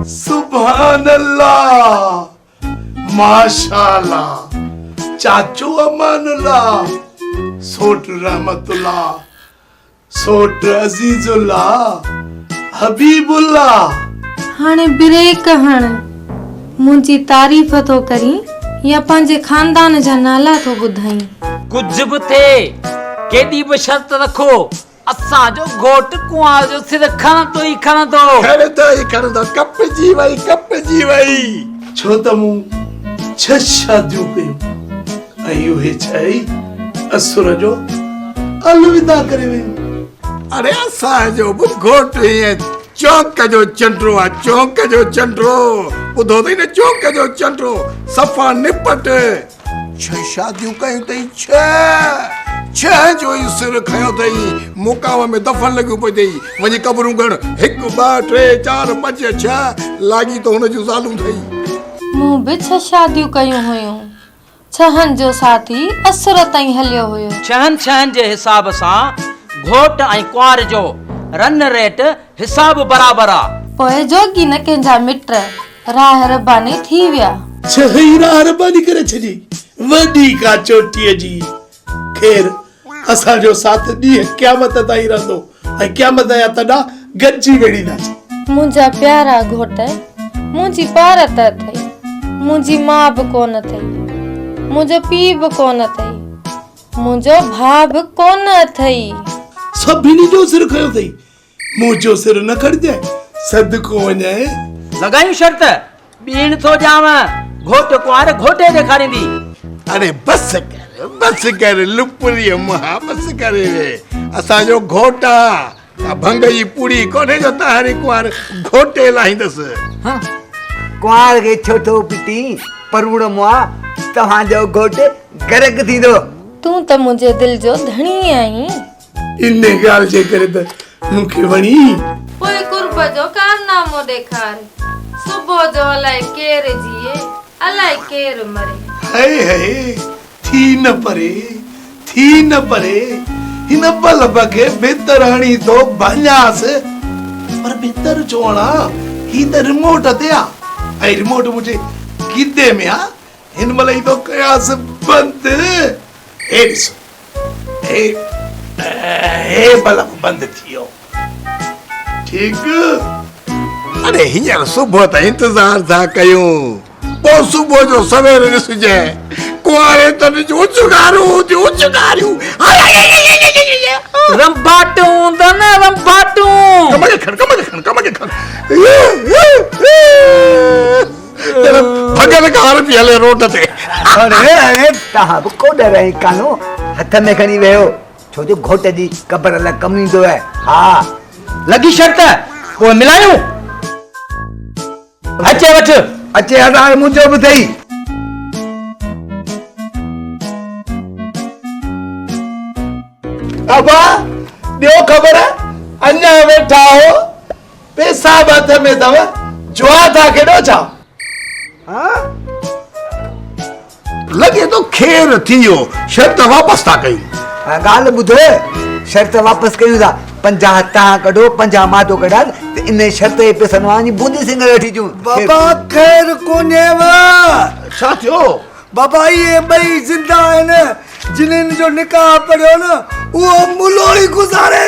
सुभान अल्लाह, माशाअल्लाह, चाचू अमानुल्लाह, सोट रहमतुल्लाह, सोट अजीजुल्लाह, हबीबुल्लाह। हाणे ब्रेक हण, मुंहिंजी तारीफ़ तो करी या पंहिंजे खानदान जा नाला तो ॿुधाई? कुछ भी थे, केॾी बि शर्त रखो, असां जो घोट कुंवार जो सिर खणंदो ई खणंदो। कप जी वई। छो त मूं 6 शादियूं कयूं ऐं उहे 6 असुर जो अलविदा करे वियूं। अरे असांजो बि घोट चौंक जो चंड्रो आहे, चौंक जो चंड्रो। ॿुधो अथई न, चौंक जो चंड्रो, सफ़ा निपट। 6 शादियूं कयूं अथई, 6 जो ई सिर खयो अथई। मुकाम में दफ़न लॻियूं पई अथई, वञी क़बरूं गण, 1 2 3 4 5 6 लागी त हुन जूं ज़ालूं अथई। मूं बि 6 शादियूं कयूं हुयूं, 6 जो साथी असुर ताईं हलियो हुयो। 6 जे हिसाब सां घोट ऐं कुंवार जो रन रेट हिसाब बराबर आ। पोइ जोगी न कंहिंजा मिट राह रबानी थी विया। 6 ई राह रबानी करे छॾी, वॾी का चोटीअ जी। ख़ैर, असांजो साथ ॾींहं क़यामत ताईं रहंदो ऐं क़यामत जा तॾा गॾिजी वेड़ींदासीं। मुंहिंजा प्यारा घोट, मुंहिंजी पारत अथई, मुंहिंजी मां बि कोन अथई, मुंहिंजो पीउ बि कोन अथई, मुंहिंजो भाउ बि कोन अथई। सभिनी जो सिर खयो अथई, मुंहिंजो सिर न खणिजांइ, सदको वञाए। लॻायूं शर्त, ॿीण थो ॼाव, घोट कुंवार घोटे ॾेखारींदी। अरे बस कर लुपरी मुहा, बस कर। असांजो घोट आहे, भंग जी पूड़ी कोन्हे जो तहारी कुंवार घोटे लाहींदसि। कुंवार खे छोटो पिटी परूण मुआ, तव्हांजो घोट गरक थींदो। तूं त मुंहिंजे दिल जो धणी आहीं। इन ॻाल्हि जे करे त मूंखे वणी। पोइ कुर्ब जो कारनामो ॾेखार, सुबुह जो अलाए केरु जिए, अलाए केरु मरे। हाय थी न परे हिन बल्ब खे भीतर हणी तो भाञास, पर भीतर चोणा ही त रिमोट ते आ, ऐं रिमोट मुंहिंजे गीदे में आ। हिन महिल ई तो कयास बंद। हे ॾिसो, हे बल्ब बंद थियो, ठीक? अरे हींअर सुबुह त इंतज़ार था कयूं, पोइ सुबुह जो सवेर ॾिसजे कुंवारे तन जो उचगारूं रंभाटूं दन रंभाटूं। कम के खण भगल कार पी हले रोड ते। अरे तव्हां बि को डराई कानो, हथ में खणी वियो, छो जो घोट जी क़बर लाइ कमु ईंदो आहे। हा लॻी शर्त, पोइ मिलायूं। अचे वठ, अचे हटाए, मुंहिंजो बि अथई। अबा ॾियो ख़बर, अञा वेठा हो, पैसा हथ में अथव, जुआ था केॾो छा? लॻे तो खेर थी वियो, शर्त वापसि था कयूं। ॻाल्हि ॿुधो, शर्त वापसि कयूं था, 50 तव्हां कढो, 50 मां थो कढां, त इन शर्त जे पैसनि मां बूंदी सिंगर वठी अचूं। बाबा ख़ैर कोन्हेव। छा थियो? बाबा ये 2 ज़िंदा आहिनि, जिन्हनि जो निकाह पढ़ियो न, उहो मुलोड़ी गुज़ारे